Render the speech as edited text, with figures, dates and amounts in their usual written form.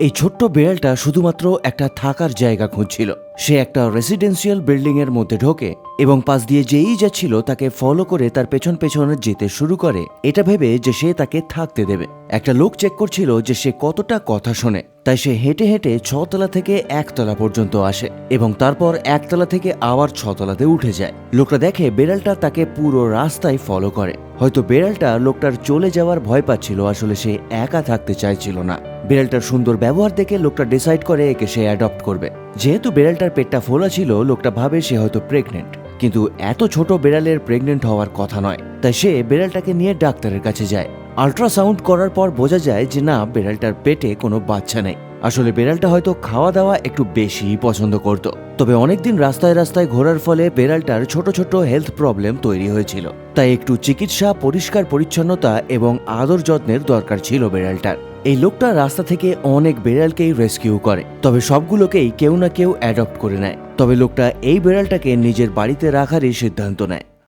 এই ছোট্ট বিড়ালটা শুধুমাত্র একটা থাকার জায়গা খুঁজছিল। সে একটা রেসিডেন্সিয়াল বিল্ডিং এর মধ্যে ঢোকে এবং পাশ দিয়ে যেই যাচ্ছিল তাকে ফলো করে তার পেছন পেছনে যেতে শুরু করে, এটা ভেবে যে সে তাকে থাকতে দেবে। একটা লোক চেক করছিল যে সে কতটা কথা শোনে, তাই সে হেঁটে হেঁটে 6 তলা থেকে 1 তলা পর্যন্ত আসে এবং তারপর 1 তলা থেকে আবার 6 তলাতে উঠে যায়। লোকটা দেখে বেড়ালটা তাকে পুরো রাস্তায় ফলো করে। হয়তো বেড়ালটা লোকটার চলে যাওয়ার ভয় পাচ্ছিল, আসলে সে একা থাকতে চাইছিল না। বিড়ালটার সুন্দর ব্যবহার দেখে লোকটা ডিসাইড করে একে সে অ্যাডপ্ট করবে। যেহেতু বিড়ালটার পেটটা ফোলা ছিল, লোকটা ভাবে সে হয়তো প্রেগনেন্ট, কিন্তু এত ছোট বিড়ালের প্রেগনেন্ট হওয়ার কথা নয়। তাই সে বিড়ালটাকে নিয়ে ডাক্তারের কাছে যায়। আল্ট্রাসাউন্ড করার পর বোঝা যায় যে না, বিড়ালটার পেটে কোনো বাচ্চা নেই। আসলে বিড়ালটা হয়তো খাওয়া দাওয়া একটু বেশি পছন্দ করত। তবে অনেকদিন রাস্তায় রাস্তায় ঘোরার ফলে বিড়ালটার ছোট ছোট হেলথ প্রবলেম তৈরি হয়েছিল, তাই একটু চিকিৎসা, পরিষ্কার পরিচ্ছন্নতা এবং আদর যত্নের দরকার ছিল বিড়ালটার। এই লোকটা রাস্তা থেকে অনেক বিড়ালকেই রেস্কিউ করে, তবে সবগুলোকেই কেউ না কেউ অ্যাডপ্ট করে নেয়। তবে লোকটা এই বিড়ালটাকে নিজের বাড়িতে রাখারই সিদ্ধান্ত নেয়।